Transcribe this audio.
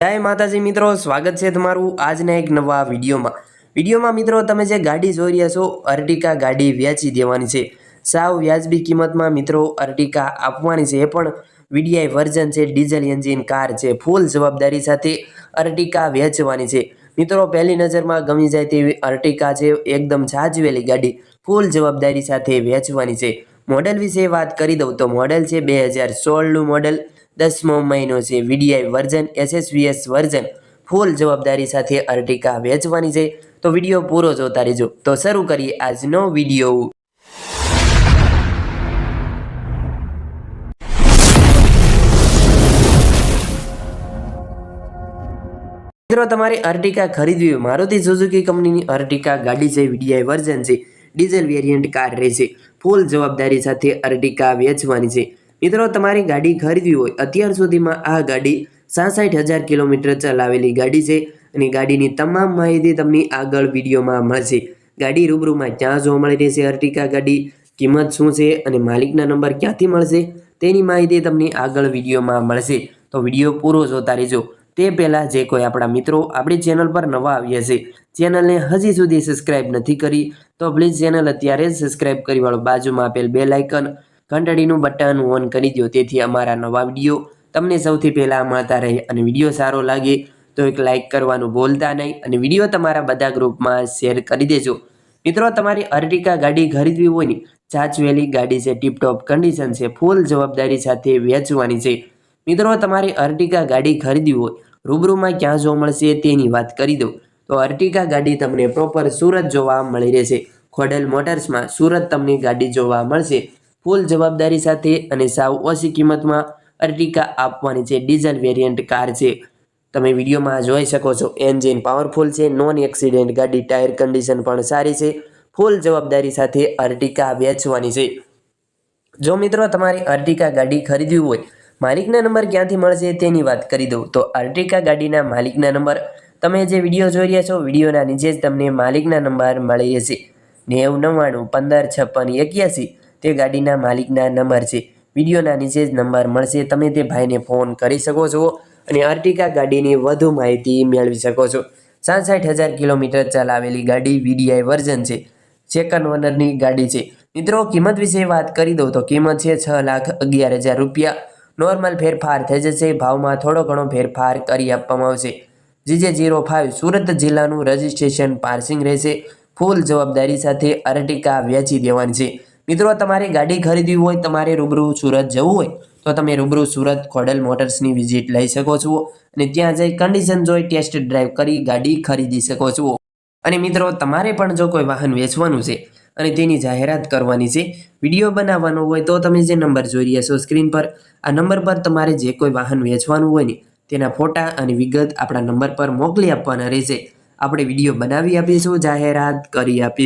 जय माताजी मित्रों, स्वागत है तमारू आजना एक नवा विडियो में मित्रों तमे जे गाड़ी जोई रह्या छो अर्टिगा गाड़ी वेची देवानी छे। साव व्याजबी किंमत में मित्रों अर्टिगा आपवानी छे। ए पण वीडीआई वर्जन छे, डीजल एंजीन कार छे। फूल जवाबदारी साथे अर्टिगा वेचवानी छे। मित्रों पहली नजर में गमी जाए तेवी अर्टिगा छे, एकदम साजवेली गाड़ी फूल जवाबदारी साथे वेचवानी छे। मॉडल विषे बात करी दऊं तो मॉडल छे 2016 नु मॉडल, 10मो महीनो छे। वीडीआई वर्जन एसएसवीएस वर्जन फूल जवाबदारी साथे अर्टिगा वेचवानी छे। तो विडियो पूरो जोता रहीजो। तो शुरू करिए आजनो विडियो। मित्रों तमारे अर्टिगा खरीदवी हो, मारुति सुजुकी कंपनी अर्टिगा गाड़ी छे, वीडीआई वर्जन छे, डीजल वेरियंट कार रहेशे। फूल जवाबदारी साथे अर्टिगा वेचवानी छे। मित्रों तमारी गाड़ी खरीदवी होय अत्यार सुधीमां आ गाड़ी 66,000 किलोमीटर चलावेली गाड़ी छे अने गाड़ीनी तमाम माहिती तमने आगळ विडियोमां मळशे। गाड़ी रूबरूमां क्यां जोवा मळी रहेशे, अर्टिगा गाड़ी किंमत शुं छे अने मालिकना नंबर क्यांथी मळशे तेनी माहिती तमने आगळ विडियोमां मळशे। तो विडियो पूरो जोता रहेजो। ते पहला जे कोई आपणा मित्रों आपणी चेनल पर नवा आव्या छे, चेनलने हजी सुधी सब्सक्राइब नथी करी तो प्लीज चेनल अत्यारे ज सब्सक्राइब करी वाळो। बाजुमां आपेल बेल आइकन घंटડીનું बटन ऑन કરી દો તેથી અમારા નવા વિડીયો તમને સૌથી પહેલા મળતા રહે। અને વિડીયો સારો લાગે તો એક લાઈક કરવાનું ભૂલતા નહીં અને વિડીયો તમારા બધા ગ્રુપમાં શેર કરી દેજો। મિત્રો તમારી અર્ટિગા ગાડી ખરીદવી હોય ને, સાચવેલી ગાડી છે, ટીપટોપ કન્ડિશન છે, ફૂલ જવાબદારી સાથે વેચવાની છે। મિત્રો તમારી અર્ટિગા ગાડી ખરીદવી હોય રૂબરૂમાં ક્યાં જોવા મળશે તેની વાત કરી દઉં તો અર્ટિગા ગાડી તમને પ્રોપર સુરત જોવા મળી રહેશે। ખોડલ મોટર્સમાં સુરત તમને ગાડી જોવા મળશે। फूल जवाबदारी साथे अने साव ओછી किंमतमां अर्टिगा आपवानी छे। डीजल वेरियंट कार छे, तमे विडियोमां जोई शको छो। एंजीन पावरफुल छे, नॉन एक्सिडेंट गाड़ी, टायर कंडीशन पण सारी छे। फूल जवाबदारी साथे अर्टिगा वेचवानी छे। जो मित्रों तमारी अर्टिगा गाड़ी खरीदवी होय मालिकना नंबर क्यांथी मळशे तेनी वात करी दऊं तो अर्टिगा गाड़ीना मालिकना नंबर तमे जे विडियो जोई रह्या छो विडियोना नीचे ज तमने मालिकना नंबर मळी जशे। 9099 15 56 81 ते गाड़ीना मालिकना नंबर छे। विडियोना नीचे ज नंबर मळशे, तमे ते भाईने फोन करी शको छो अने अर्टिगा गाड़ीनी वधु माहिती मेळवी शको छो। 66,000 किलोमीटर चलावेली गाड़ी वीडीआई वर्जन छे, सेकंड ओनरनी गाड़ी छे। मित्रों किंमत विषे बात करी दऊं तो किंमत छे 6,11,000 रुपया। नॉर्मल फेरफार थई जशे, भावमां थोड़ो घणो फेरफार करी आपवामां आवशे। GJ05 सूरत जिल्लानुं रजिस्ट्रेशन पासिंग रहेशे। फूल जवाबदारी साथे अर्टिगा वेची देवानी छे। मित्रों तमारे गाड़ी खरीदवी होय, तमारे रूबरू सूरत जवुं होय तो तमे रूबरू सूरत खोडल मोटर्सनी विजिट लई शको छो अने त्यां जई कंडिशन जोई टेस्ट ड्राइव करी गाड़ी खरीदी शको छो। अने मित्रों तमारे पण जो कोई वाहन वेचवानुं छे अने तेनी जाहेरात करवानी छे, विडियो बनाववानो होय तो तमे जे नंबर जोई रह्या छो स्क्रीन पर, आ नंबर पर तमारे जे कोई वाहन वेचवानुं होय ने तेना फोटा अने विगत आपणा नंबर पर मोकली आपवाना रहेशे। आपणे विडियो बनावी आपीशुं, जाहेरात करी आपीशुं।